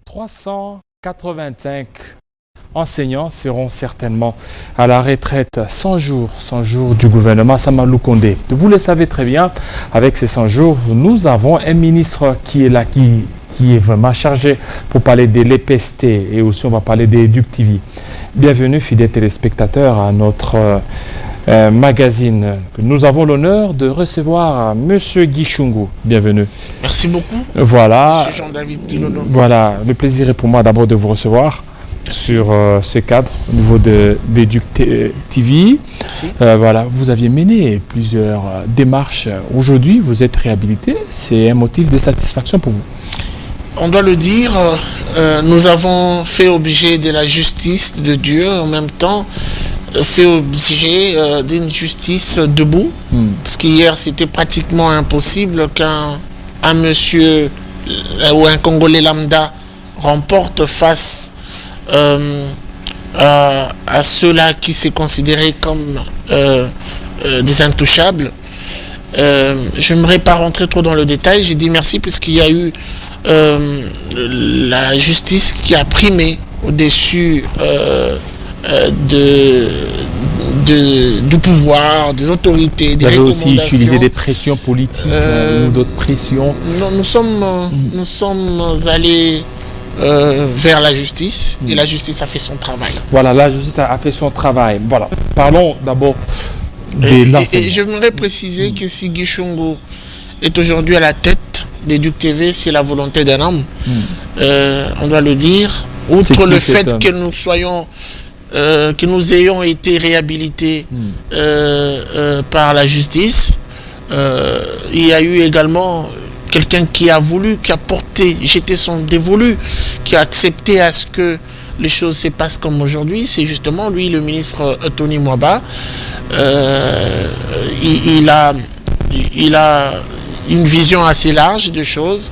385 enseignants seront certainement à la retraite 100 jours du gouvernement Samalou Condé. Vous le savez très bien, avec ces 100 jours, nous avons un ministre qui est là, qui est vraiment chargé pour parler de l'EPST et aussi on va parler des EducTV. Bienvenue, fidèles téléspectateurs, à notre magazine. Nous avons l'honneur de recevoir Monsieur Guy Chungu. Bienvenue. Merci beaucoup. Voilà. Monsieur Jean-David Dilono. Voilà, le plaisir est pour moi d'abord de vous recevoir sur ce cadre au niveau de EducTV. Voilà, vous aviez mené plusieurs démarches. Aujourd'hui, vous êtes réhabilité. C'est un motif de satisfaction pour vous? On doit le dire, nous avons fait objet de la justice de Dieu, en même temps fait objet d'une justice debout. Parce qu'hier, c'était pratiquement impossible qu'un monsieur ou un Congolais lambda remporte face à ceux-là qui s'est considérés comme des intouchables. Je n'aimerais pas rentrer trop dans le détail. J'ai dit merci puisqu'il y a eu la justice qui a primé au-dessus du pouvoir, des autorités, des recommandations. Vous avez aussi utilisé des pressions politiques ou d'autres pressions? Non, nous sommes allés vers la justice et la justice a fait son travail. Voilà, la justice a fait son travail. Voilà. Parlons d'abord de l'enseignement. Et j'aimerais préciser que si Guy Chungu est aujourd'hui à la tête d'EducTV, c'est la volonté d'un homme. On doit le dire. Outre le fait que nous soyons, que nous ayons été réhabilités par la justice, il y a eu également quelqu'un qui a voulu, qui a porté, jeté son dévolu, qui a accepté à ce que les choses se passent comme aujourd'hui. C'est justement lui, le ministre Tony Mwaba. Il a une vision assez large de choses.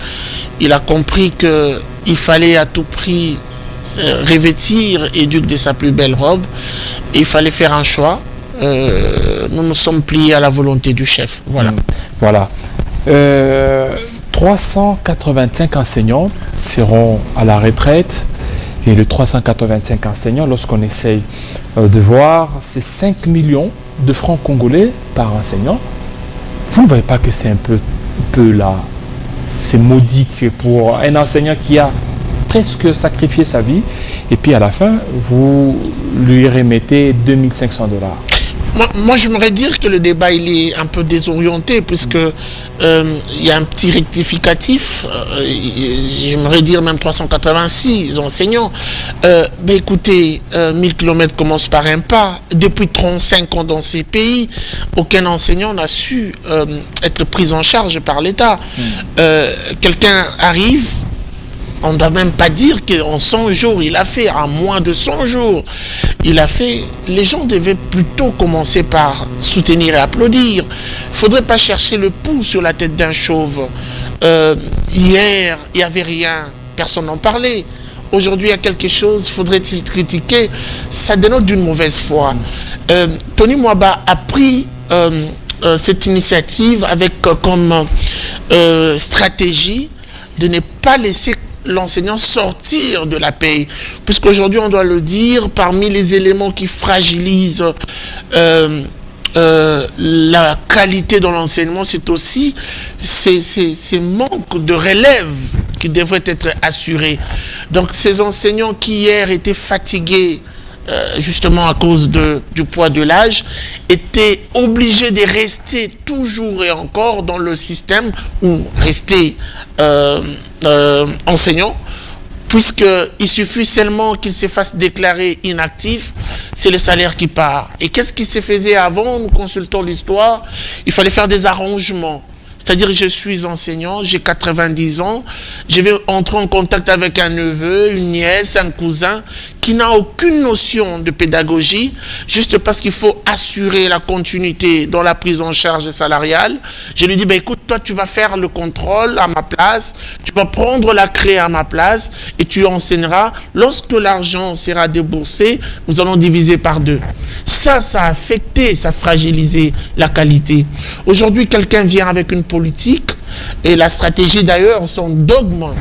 Il a compris qu'il fallait à tout prix revêtir Éduc de sa plus belle robe. Et il fallait faire un choix. Nous nous sommes pliés à la volonté du chef. Voilà. Voilà. 385 enseignants seront à la retraite. Et les 385 enseignants, lorsqu'on essaye de voir, c'est 5 millions de francs congolais par enseignant. Vous ne voyez pas que c'est un peu là, c'est modique pour un enseignant qui a presque sacrifié sa vie, et puis à la fin, vous lui remettez 2500 $. Moi, j'aimerais dire que le débat, il est un peu désorienté, puisque il y a un petit rectificatif, j'aimerais dire même 386 enseignants. Mais écoutez, 1000 km commencent par un pas. Depuis 35 ans dans ces pays, aucun enseignant n'a su être pris en charge par l'État. Quelqu'un arrive, on ne doit même pas dire qu'en 100 jours, il a fait, en moins de 100 jours, il a fait. Les gens devaient plutôt commencer par soutenir et applaudir. Il ne faudrait pas chercher le pouls sur la tête d'un chauve. Hier, il n'y avait rien, personne n'en parlait. Aujourd'hui, il y a quelque chose, faudrait-il critiquer? Ça dénote d'une mauvaise foi. Tony Mwaba a pris cette initiative avec comme stratégie de ne pas laisser l'enseignant sortir de la paix, puisqu'aujourd'hui on doit le dire, parmi les éléments qui fragilisent la qualité dans l'enseignement, c'est aussi ces manques de relève qui devraient être assurés. Donc ces enseignants qui hier étaient fatigués justement à cause du poids de l'âge, étaient obligés de rester toujours et encore dans le système ou rester enseignants, puisqu'il suffit seulement qu'ils se fassent déclarer inactifs, c'est le salaire qui part. Et qu'est-ce qui se faisait avant? Nous consultons l'histoire, il fallait faire des arrangements. C'est-à-dire je suis enseignant, j'ai 90 ans, je vais entrer en contact avec un neveu, une nièce, un cousin qui n'a aucune notion de pédagogie, juste parce qu'il faut assurer la continuité dans la prise en charge salariale. Je lui dis, ben écoute, toi tu vas faire le contrôle à ma place, tu vas prendre la craie à ma place et tu enseigneras. Lorsque l'argent sera déboursé, nous allons diviser par 2. Ça a affecté, ça a fragilisé la qualité. Aujourd'hui, quelqu'un vient avec une politique et la stratégie d'ailleurs, son dogme,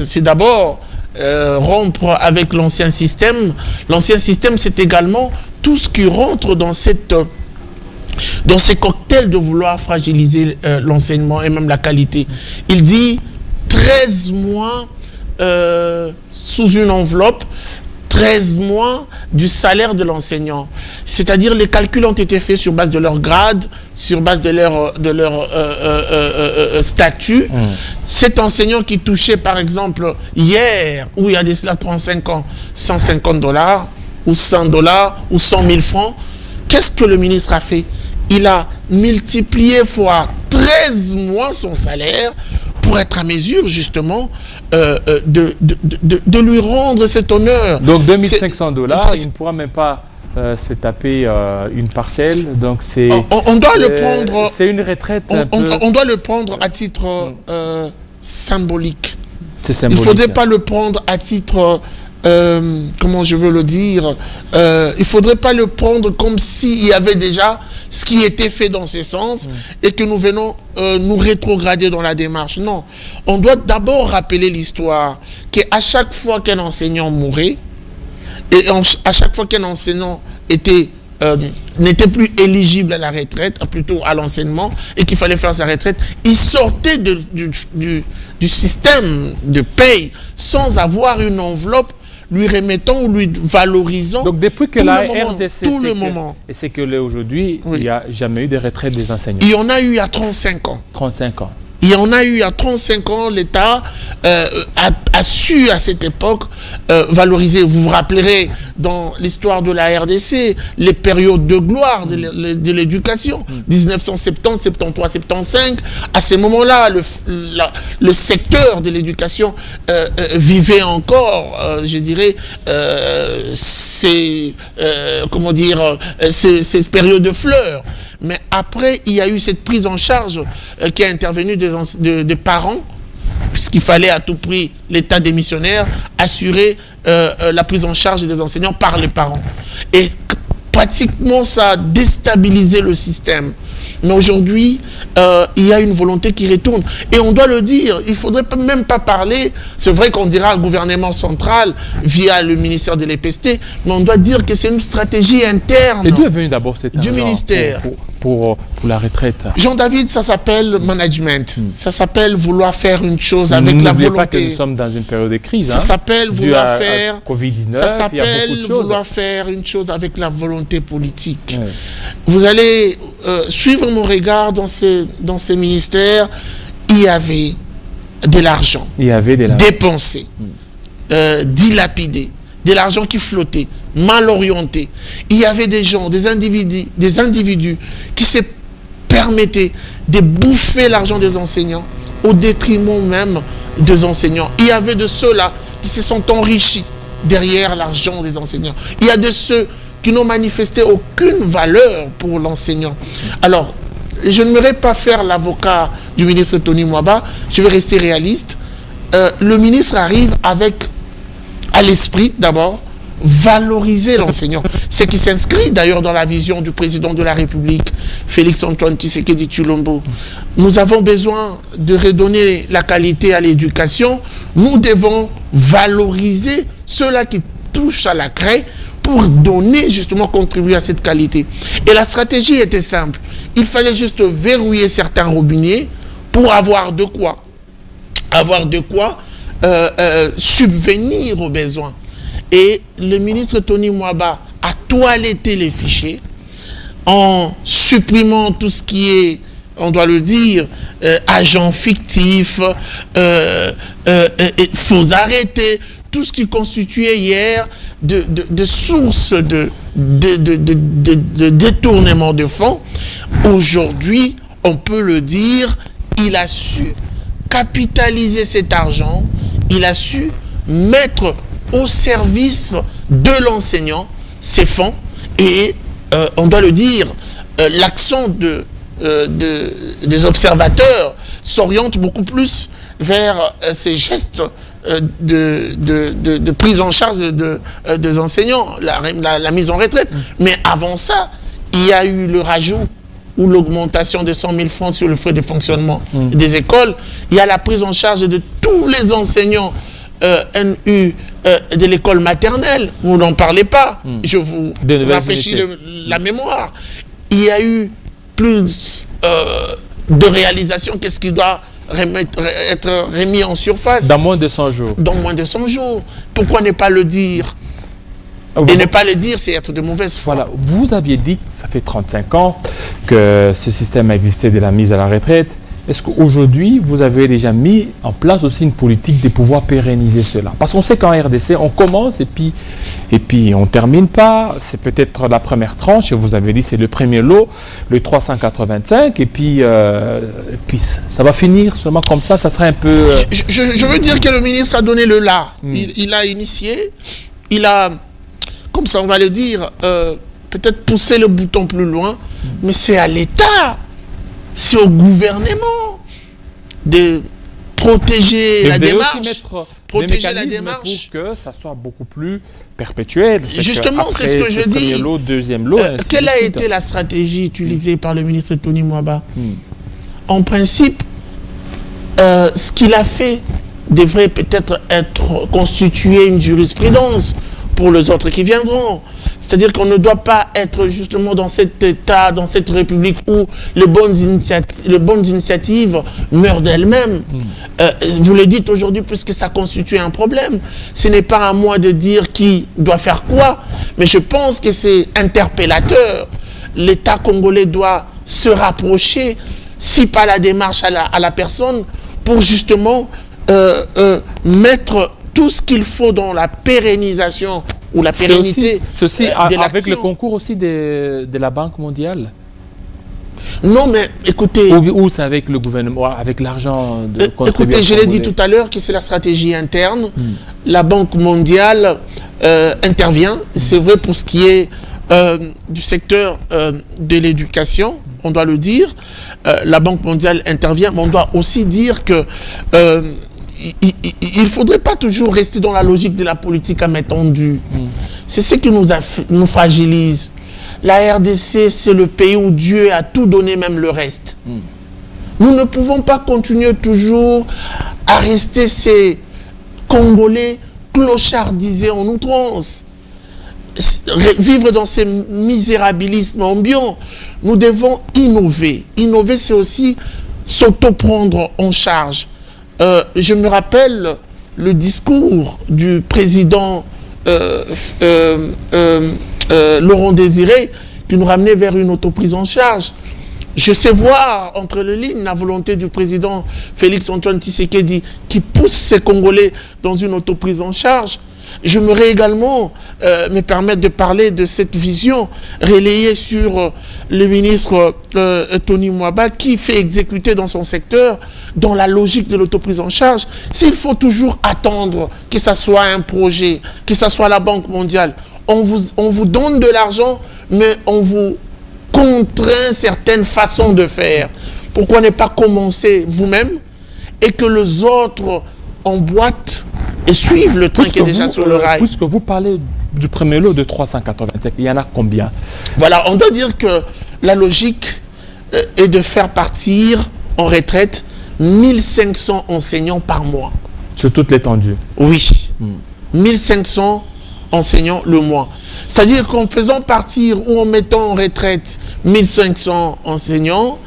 c'est d'abord rompre avec l'ancien système. L'ancien système, c'est également tout ce qui rentre dans ces cocktails de vouloir fragiliser l'enseignement et même la qualité. Il dit 13 mois sous une enveloppe, 13 mois du salaire de l'enseignant. C'est-à-dire les calculs ont été faits sur base de leur grade, sur base de leur statut. Cet enseignant qui touchait par exemple hier, où il y a de cela 35 ans, $150 ou $100 ou 100 000 francs, qu'est-ce que le ministre a fait? Il a multiplié fois 13 mois son salaire pour être à mesure justement de lui rendre cet honneur. Donc $2 500, il ne pourra même pas se taper une parcelle. Donc c'est on doit le prendre. C'est une retraite. On doit le prendre à titre symbolique. C'est symbolique. Il ne faudrait pas le prendre à titre comment je veux le dire, il ne faudrait pas le prendre comme s'il y avait déjà ce qui était fait dans ce sens et que nous venons nous rétrograder dans la démarche. Non, on doit d'abord rappeler l'histoire qu'à chaque fois qu'un enseignant mourait et à chaque fois qu'un enseignant n'était plus éligible à la retraite, plutôt à l'enseignement, et qu'il fallait faire sa retraite, il sortait du système de paye sans avoir une enveloppe lui remettant ou lui valorisant. Donc depuis que la RDC, tout le moment. Et c'est que là aujourd'hui, il n'y a jamais eu de retraite des enseignants. Il y en a eu à 35 ans. 35 ans. Il y en a eu à 35 ans, l'État a su à cette époque valoriser. Vous vous rappellerez dans l'histoire de la RDC, les périodes de gloire de l'éducation, 1970, 73, 75. À ces moments-là, le secteur de l'éducation vivait encore, je dirais, ces périodes de fleurs. Mais après, il y a eu cette prise en charge qui a intervenu des parents, puisqu'il fallait à tout prix, l'État démissionnaire, assurer la prise en charge des enseignants par les parents. Et pratiquement, ça a déstabilisé le système. Mais aujourd'hui, il y a une volonté qui retourne. Et on doit le dire, il ne faudrait même pas parler, c'est vrai qu'on dira le gouvernement central via le ministère de l'EPST, mais on doit dire que c'est une stratégie interne. Et d'où est venu d'abord cet argent du ministère pour la retraite? Jean-David, ça s'appelle management. Ça s'appelle vouloir faire une chose avec la volonté. Pas que nous sommes dans une période de crise. Ça s'appelle vouloir faire... Covid-19, ça s'appelle vouloir faire une chose avec la volonté politique. Ouais. Vous allez suivre mon regard dans ces ministères. Il y avait de l'argent. Dépensé, dilapidé, de l'argent qui flottait, mal orienté. Il y avait des gens, des individus qui se permettaient de bouffer l'argent des enseignants au détriment même des enseignants. Il y avait de ceux-là qui se sont enrichis derrière l'argent des enseignants. Il y a de ceux qui n'ont manifesté aucune valeur pour l'enseignant. Alors, je ne m'aimerais pas faire l'avocat du ministre Tony Mwaba, je vais rester réaliste. Le ministre arrive avec, à l'esprit d'abord, valoriser l'enseignant. Ce qui s'inscrit d'ailleurs dans la vision du président de la République, Félix-Antoine Tshisekedi Tshilombo. Nous avons besoin de redonner la qualité à l'éducation. Nous devons valoriser ceux-là qui touchent à la craie pour donner, justement, contribuer à cette qualité. Et la stratégie était simple. Il fallait juste verrouiller certains robinets pour avoir de quoi subvenir aux besoins. Et le ministre Tony Mwaba a toiletté les fichiers en supprimant tout ce qui est, on doit le dire, agents fictifs, faux arrêtés, tout ce qui constituait hier de sources de détournement de fonds. Aujourd'hui, on peut le dire, il a su capitaliser cet argent, il a su mettre au service de l'enseignant, ces fonds, et on doit le dire, l'accent des observateurs s'oriente beaucoup plus vers ces gestes de prise en charge des enseignants, la mise en retraite. Mais avant ça, il y a eu le rajout ou l'augmentation de 100 000 francs sur le frais de fonctionnement des écoles. Il y a la prise en charge de tous les enseignants NU de l'école maternelle. Vous n'en parlez pas. Je vous rafraîchis la mémoire. Il y a eu plus de réalisations. Qu'est-ce qui doit être remis en surface? Dans moins de 100 jours. Dans moins de 100 jours. Pourquoi ne pas le dire? Et ne pas le dire, c'est être de mauvaise foi. Voilà. Vous aviez dit que ça fait 35 ans que ce système existait de la mise à la retraite. Est-ce qu'aujourd'hui, vous avez déjà mis en place aussi une politique de pouvoir pérenniser cela? Parce qu'on sait qu'en RDC, on commence et puis on ne termine pas. C'est peut-être la première tranche, et vous avez dit c'est le premier lot, le 385, et puis ça va finir seulement comme ça serait un peu... Je veux dire que le ministre a donné le là. Il a initié, il a, comme ça on va le dire, peut-être poussé le bouton plus loin, mais c'est à l'État. C'est au gouvernement de protéger la démarche. Protéger la démarche pour que ça soit beaucoup plus perpétuel. Justement, c'est ce que je dis. Premier lot, deuxième lot. Quelle a été la stratégie utilisée par le ministre Tony Mwaba? En principe, ce qu'il a fait devrait peut-être être constitué une jurisprudence pour les autres qui viendront. C'est-à-dire qu'on ne doit pas être justement dans cet état, dans cette république où les bonnes initiatives meurent d'elles-mêmes. Vous le dites aujourd'hui puisque ça constitue un problème. Ce n'est pas à moi de dire qui doit faire quoi, mais je pense que c'est interpellateur. L'État congolais doit se rapprocher, si pas la démarche à la personne, pour justement mettre tout ce qu'il faut dans la pérennisation ou la pérennité. C'est aussi avec le concours aussi de la Banque mondiale. Non, mais écoutez... Ou c'est avec le gouvernement, avec l'argent de contribuables. Écoutez, je l'ai dit tout à l'heure que c'est la stratégie interne. La Banque mondiale intervient. C'est vrai pour ce qui est du secteur de l'éducation, on doit le dire. La Banque mondiale intervient, mais on doit aussi dire que... il ne faudrait pas toujours rester dans la logique de la politique à main tendue. C'est ce qui nous fragilise. La RDC, c'est le pays où Dieu a tout donné, même le reste. Nous ne pouvons pas continuer toujours à rester ces Congolais clochardisés en outrance. Vivre dans ces misérabilismes ambiants. Nous devons innover. Innover, c'est aussi s'auto-prendre en charge. Je me rappelle le discours du président Laurent Désiré qui nous ramenait vers une autoprise en charge. Je sais voir entre les lignes la volonté du président Félix-Antoine Tshisekedi qui pousse ces Congolais dans une autoprise en charge. J'aimerais également me permettre de parler de cette vision relayée sur le ministre Tony Mwaba qui fait exécuter dans son secteur, dans la logique de l'autoprise en charge. S'il faut toujours attendre que ce soit un projet, que ce soit la Banque mondiale, on vous donne de l'argent, mais on vous contraint certaines façons de faire. Pourquoi ne pas commencer vous-même et que les autres emboîtent et suivent le train qui est déjà sur le rail? Puisque vous parlez du premier lot de 385, il y en a combien? Voilà, on doit dire que la logique est de faire partir en retraite 1500 enseignants par mois. Sur toute l'étendue? Oui. 1500 enseignants le mois. C'est-à-dire qu'en faisant partir ou en mettant en retraite 1500 enseignants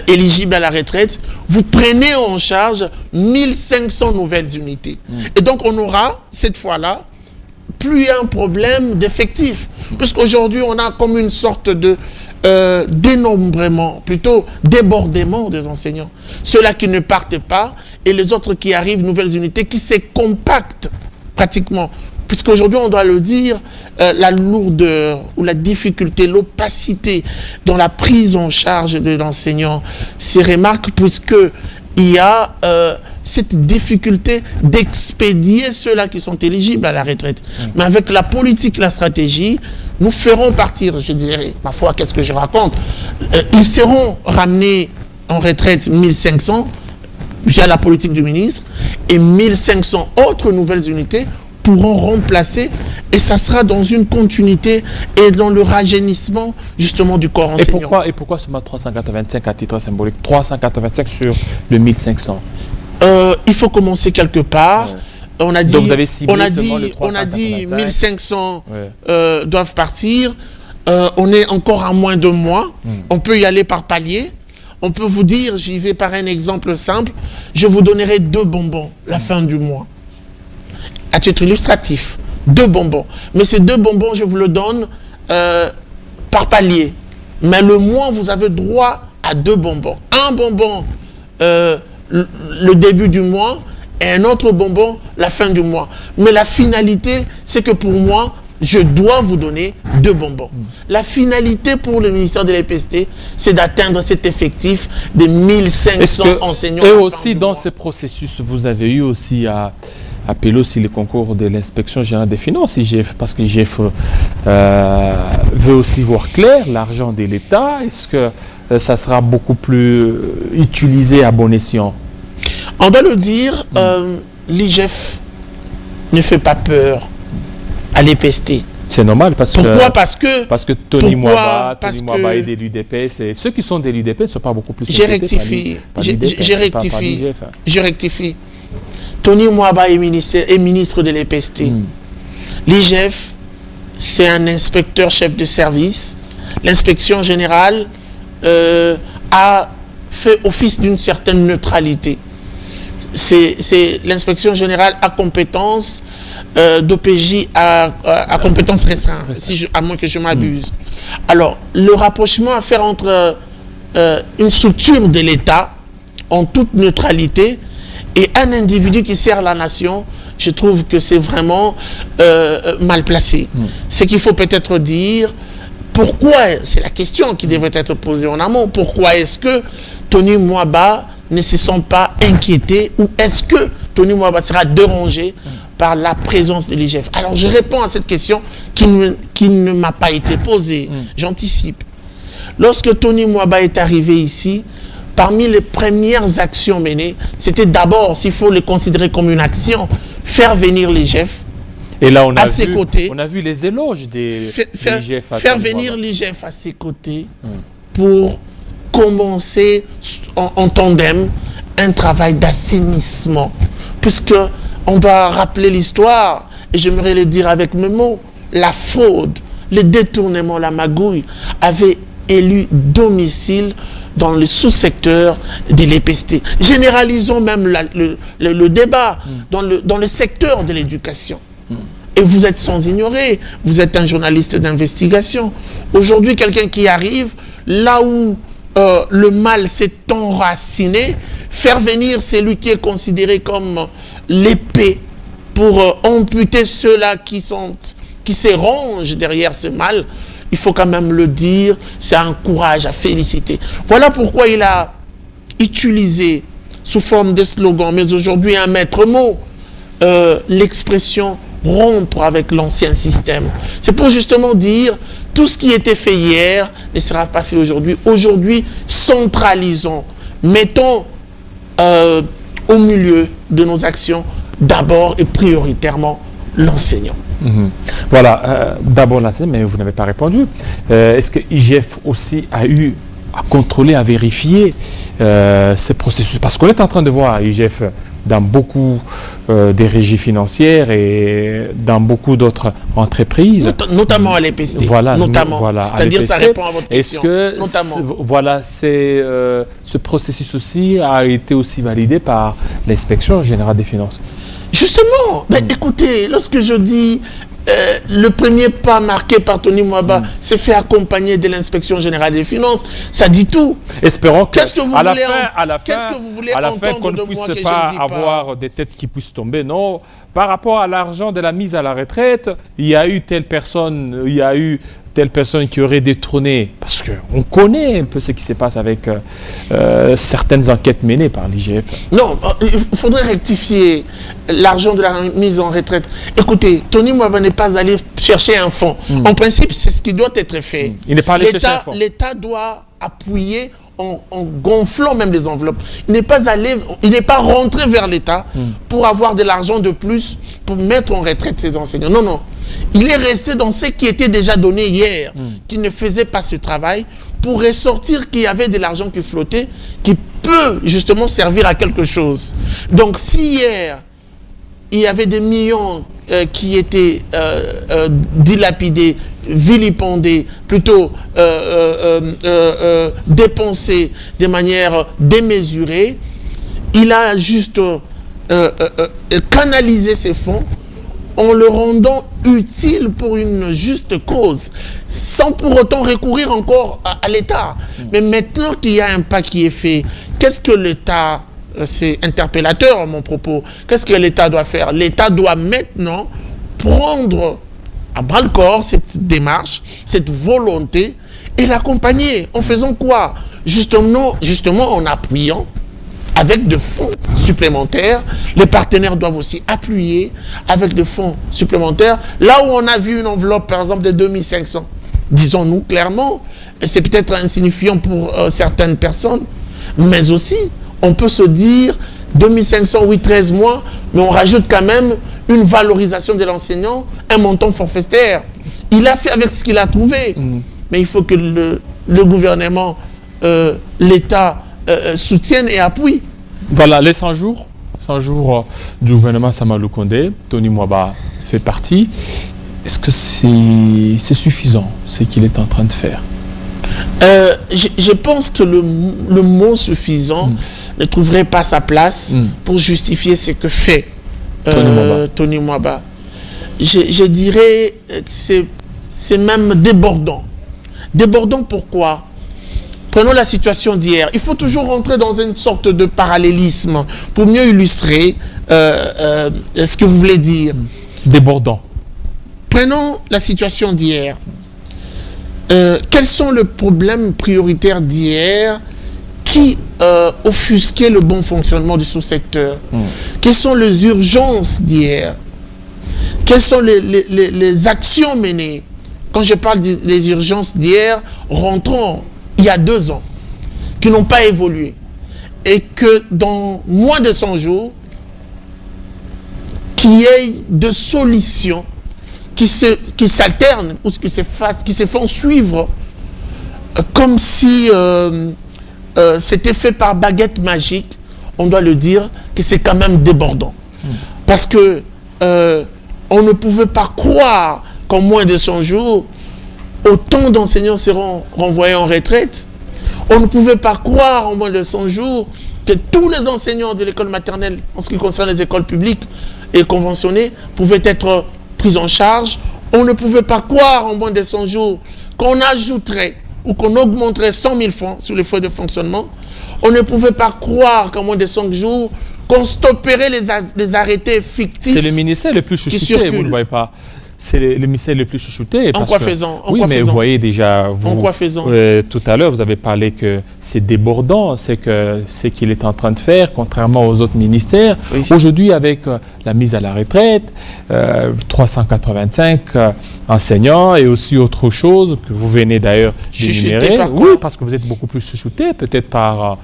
éligibles à la retraite, vous prenez en charge 1500 nouvelles unités. Et donc on aura, cette fois-là, plus un problème d'effectifs. Puisqu'aujourd'hui, on a comme une sorte de dénombrement, plutôt débordement des enseignants. Ceux-là qui ne partent pas et les autres qui arrivent, nouvelles unités, qui se compactent pratiquement. Puisqu'aujourd'hui, on doit le dire, la lourdeur ou la difficulté, l'opacité dans la prise en charge de l'enseignant se remarque puisqu'il y a cette difficulté d'expédier ceux-là qui sont éligibles à la retraite. Mais avec la politique, la stratégie, nous ferons partir, je dirais, ma foi, qu'est-ce que je raconte, ils seront ramenés en retraite 1500 via la politique du ministre, et 1500 autres nouvelles unités pourront remplacer, et ça sera dans une continuité et dans le rajeunissement justement du corps enseignant. Et pourquoi seulement 385 à titre symbolique, 385 sur le 1500? Il faut commencer quelque part. On a dit, donc vous avez ciblé on a dit 1500 doivent partir. On est encore à moins de mois. On peut y aller par palier. On peut vous dire, j'y vais par un exemple simple, je vous donnerai 2 bonbons la fin du mois. À titre illustratif, 2 bonbons. Mais ces 2 bonbons, je vous le donne par palier. Mais le mois, vous avez droit à 2 bonbons. Un bonbon le début du mois et un autre bonbon la fin du mois. Mais la finalité, c'est que pour moi, je dois vous donner 2 bonbons. La finalité pour le ministère de l'EPST, c'est d'atteindre cet effectif de 1500 enseignants. Et aussi, dans ce processus, vous avez eu aussi à appeler aussi le concours de l'inspection générale des finances, IGF, parce que l'IGF veut aussi voir clair l'argent de l'État. Est-ce que ça sera beaucoup plus utilisé à bon escient? On doit le dire, l'IGF ne fait pas peur à l'EPST. C'est normal parce Pourquoi? que parce que Tony Mwaba et des l'UDPS, ceux qui sont des l'UDPS ne sont pas beaucoup plus. Je rectifie. Tony Mwaba est ministre de l'EPST. L'IGF, c'est un inspecteur chef de service. L'inspection générale a fait office d'une certaine neutralité. C'est l'inspection générale à compétence d'OPJ à compétence restreinte, à moins que je m'abuse. Alors, le rapprochement à faire entre une structure de l'État en toute neutralité et un individu qui sert la nation, je trouve que c'est vraiment mal placé. Ce qu'il faut peut-être dire, pourquoi, c'est la question qui devrait être posée en amont, pourquoi est-ce que Tony Mwaba ne se sent pas inquiété, ou est-ce que Tony Mwaba sera dérangé par la présence de l'IGF? Alors je réponds à cette question qui ne m'a pas été posée. J'anticipe. Lorsque Tony Mwaba est arrivé ici, parmi les premières actions menées, c'était d'abord, s'il faut le considérer comme une action, faire venir l'IGF. Et là, on a vu les éloges des l'IGF. Faire venir l'IGF à ses côtés pour commencer en tandem un travail d'assainissement. Puisque on doit rappeler l'histoire, et j'aimerais le dire avec mes mots, la fraude, le détournement, la magouille avait élu domicile dans le sous-secteur de l'EPST. Généralisons même le débat dans le secteur de l'éducation. Et vous êtes sans ignorer, vous êtes un journaliste d'investigation. Aujourd'hui, quelqu'un qui arrive là où le mal s'est enraciné, faire venir celui qui est considéré comme l'épée pour amputer ceux-là qui se rangent derrière ce mal, il faut quand même le dire, c'est un courage à féliciter. Voilà pourquoi il a utilisé sous forme de slogan, mais aujourd'hui un maître mot, l'expression rompre avec l'ancien système. C'est pour justement dire, tout ce qui était fait hier ne sera pas fait aujourd'hui. Aujourd'hui, centralisons, mettons au milieu de nos actions d'abord et prioritairement l'enseignant. Voilà, d'abord l'enseignant, mais vous n'avez pas répondu. Est-ce que IGF aussi a eu à contrôler, à vérifier ces processus? Parce qu'on est en train de voir IGF dans beaucoup des régies financières et dans beaucoup d'autres entreprises. Notamment à l'EPST. Voilà, c'est-à-dire ça répond à votre question. Est-ce que ce processus aussi a été aussi validé par l'inspection générale des finances? Justement, écoutez, lorsque je dis le premier pas marqué par Tony Mwaba s'est fait accompagner de l'inspection générale des finances, ça dit tout. Espérons que à la fin, qu'on ne puisse pas avoir des têtes qui puissent tomber. Non, par rapport à l'argent de la mise à la retraite, il y a eu telle personne, il y a eu telle personne qui aurait détrôné, parce qu'on connaît un peu ce qui se passe avec certaines enquêtes menées par l'IGF. Non, il faudrait rectifier l'argent de la mise en retraite. Écoutez, Tony Mwaba n'est pas allé chercher un fonds. En principe, c'est ce qui doit être fait. Il n'est pas allé chercher un fonds. L'État doit appuyer en gonflant même les enveloppes. Il n'est pas rentré vers l'État pour avoir de l'argent de plus pour mettre en retraite ses enseignants. Non, non. Il est resté dans ce qui était déjà donné hier, qui ne faisait pas ce travail, pour ressortir qu'il y avait de l'argent qui flottait, qui peut justement servir à quelque chose. Donc si hier, il y avait des millions qui étaient dilapidés, vilipendés, plutôt dépensés de manière démesurée, il a juste canalisé ces fonds en le rendant utile pour une juste cause, sans pour autant recourir encore à l'État. Mais maintenant qu'il y a un pas qui est fait, qu'est-ce que l'État, c'est interpellateur mon propos, qu'est-ce que l'État doit faire? L'État doit maintenant prendre à bras-le-corps cette démarche, cette volonté, et l'accompagner. En faisant quoi? Justement en appuyant avec de fonds supplémentaires. Les partenaires doivent aussi appuyer avec des fonds supplémentaires. Là où on a vu une enveloppe, par exemple, de 2500, disons-nous clairement, c'est peut-être insignifiant pour certaines personnes, mais aussi, on peut se dire 2500, oui, 13 mois, mais on rajoute quand même une valorisation de l'enseignant, un montant forfaitaire. Il a fait avec ce qu'il a trouvé. Mais il faut que le gouvernement, l'État soutienne et appuie. Voilà, les 100 jours du gouvernement Samalou Kondé, Tony Mwaba fait partie. Est-ce que c'est suffisant, ce qu'il est en train de faire? Je pense que le mot suffisant ne trouverait pas sa place pour justifier ce que fait Tony Mwaba. Je dirais que c'est même débordant. Débordant pourquoi? Prenons la situation d'hier. Il faut toujours rentrer dans une sorte de parallélisme pour mieux illustrer ce que vous voulez dire. Débordant. Prenons la situation d'hier. Quels sont les problèmes prioritaires d'hier qui offusquaient le bon fonctionnement du sous-secteur? Quelles sont les urgences d'hier? Quelles sont les actions menées? Quand je parle des urgences d'hier, rentrons il y a 2 ans, qui n'ont pas évolué, et que dans moins de 100 jours, qu'il y ait de solutions qui s'alternent ou qui se font suivre comme si c'était fait par baguette magique. On doit le dire que c'est quand même débordant. Parce que on ne pouvait pas croire qu'en moins de 100 jours, autant d'enseignants seront renvoyés en retraite. On ne pouvait pas croire en moins de 100 jours que tous les enseignants de l'école maternelle, en ce qui concerne les écoles publiques et conventionnées, pouvaient être pris en charge. On ne pouvait pas croire en moins de 100 jours qu'on ajouterait ou qu'on augmenterait 100 000 francs sur les frais de fonctionnement. On ne pouvait pas croire qu'en moins de 5 jours, qu'on stopperait les arrêtés fictifs. C'est le ministère le plus chouchouté, vous ne voyez pas. C'est le ministère le plus chouchouté. En quoi faisant? Oui, mais vous voyez déjà, en quoi faisant? Tout à l'heure, vous avez parlé que c'est débordant, c'est que ce qu'il est en train de faire, contrairement aux autres ministères. Oui. Aujourd'hui, avec la mise à la retraite, 385 enseignants et aussi autre chose que vous venez d'ailleurs d'énumérer. Oui, parce que vous êtes beaucoup plus chouchouté, peut-être par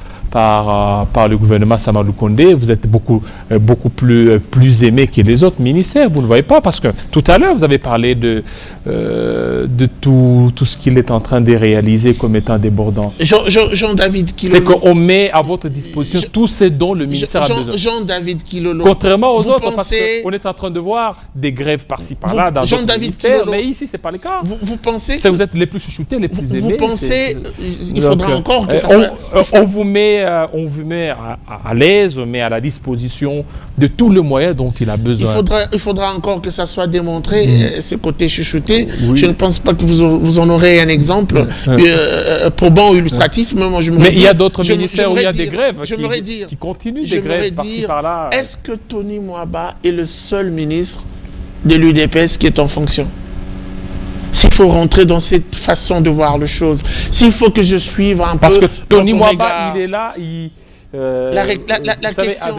le gouvernement Samalou Kondé. Vous êtes beaucoup plus aimé que les autres ministères. Vous ne le voyez pas, parce que tout à l'heure, vous avez parlé de tout ce qu'il est en train de réaliser comme étant débordant. Jean-David Kilolo. C'est qu'on met à votre disposition tout ce dont le ministère a besoin. Jean-David Kilolo. Contrairement aux autres, parce qu'on est en train de voir des grèves par-ci par-là dans d'autres ministères, mais ici, ce n'est pas le cas. Vous pensez que vous êtes les plus chouchoutés, les plus aimés. Vous pensez il faudra encore que ça soit... On vous met à l'aise, on met à la disposition de tous les moyens dont il a besoin. Il faudra encore que ça soit démontré, ce côté chouchouté. Oui. Je ne pense pas que vous en aurez un exemple probant ou illustratif. Mais il y a d'autres ministères où il y a des grèves qui continuent, des grèves par-ci par-là. Est-ce que Tony Mwaba est le seul ministre de l'UDPS qui est en fonction? S'il faut rentrer dans cette façon de voir les choses. S'il faut que je suive un Parce peu... Parce que Tony Mwaba, il est là, la question...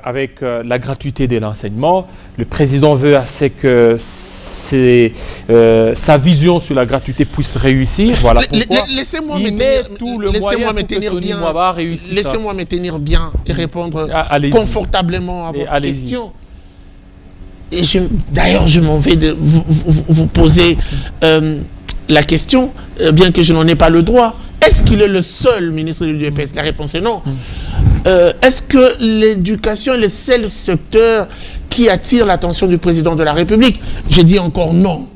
avec la gratuité de l'enseignement, le président veut assez que sa vision sur la gratuité puisse réussir. Voilà pourquoi il met tout le moyen pour que Tony Mwaba réussisse. Laissez-moi me tenir bien et répondre confortablement à votre question. Et d'ailleurs, je m'en vais de vous poser la question, bien que je n'en ai pas le droit. Est-ce qu'il est le seul ministre de l'UDPS? La réponse est non. Est-ce que l'éducation est le seul secteur qui attire l'attention du président de la République? Je dis encore non.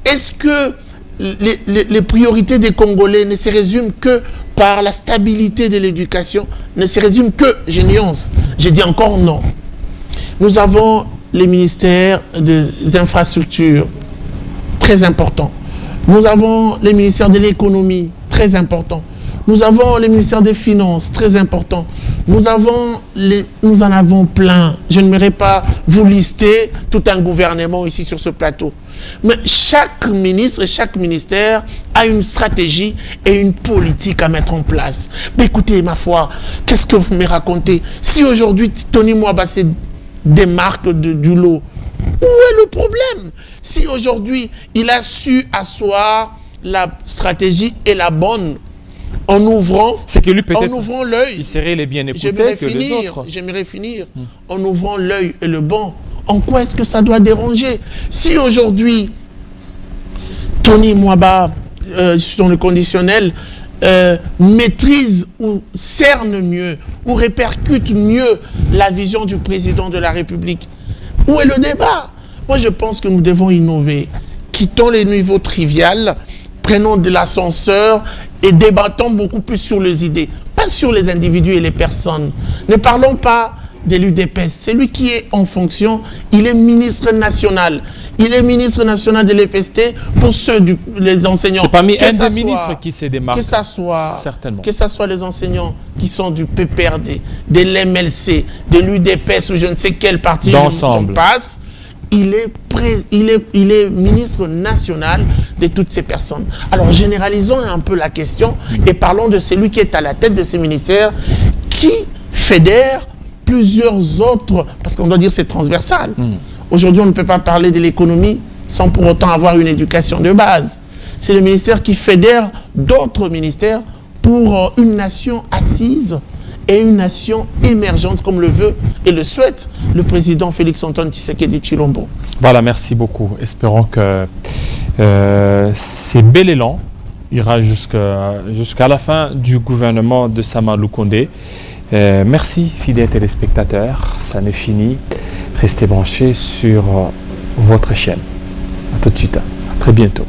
Est-ce que les priorités des Congolais ne se résument que par la stabilité de l'éducation? Ne se résument que, je nuance, je dis encore non. Nous avons les ministères des infrastructures, très importants. Nous avons les ministères de l'économie, très importants. Nous avons les ministères des Finances, très importants. Nous en avons plein. Je n'aimerais pas vous lister tout un gouvernement ici sur ce plateau. Mais chaque ministre et chaque ministère a une stratégie et une politique à mettre en place. Mais écoutez, ma foi, qu'est-ce que vous me racontez? Si aujourd'hui Tony Mwaba se démarque du lot, où est le problème? Si aujourd'hui il a su asseoir la stratégie et la bonne en ouvrant l'œil, il serait les bien écoutés que les autres. J'aimerais finir en ouvrant l'œil et le bon. En quoi est-ce que ça doit déranger? Si aujourd'hui Tony Mwaba, sur le conditionnel, maîtrise ou cerne mieux ou répercute mieux la vision du président de la République, où est le débat? Moi, je pense que nous devons innover. Quittons les niveaux triviaux, prenons de l'ascenseur et débattons beaucoup plus sur les idées, pas sur les individus et les personnes. Ne parlons pas de l'UDPS. C'est lui qui est en fonction, il est ministre national. Il est ministre national de l'EPST pour ceux les enseignants. C'est parmi un des ministres qui s'est démarqué. Certainement. Que ce soit les enseignants qui sont du PPRD, de l'MLC, de l'UDPS ou je ne sais quel parti j'en passe. Il est ministre national de toutes ces personnes. Alors généralisons un peu la question et parlons de celui qui est à la tête de ces ministères qui fédère plusieurs autres, parce qu'on doit dire c'est transversal. Aujourd'hui, on ne peut pas parler de l'économie sans pour autant avoir une éducation de base. C'est le ministère qui fédère d'autres ministères pour une nation assise et une nation émergente comme le veut et le souhaite le président Félix-Antoine Tshisekedi Tshilombo. Voilà, merci beaucoup. Espérons que ces bel élan ira jusqu'à la fin du gouvernement de Sama Lukonde. Merci, fidèles téléspectateurs. Ça n'est fini. Restez branchés sur votre chaîne. À tout de suite. À très bientôt.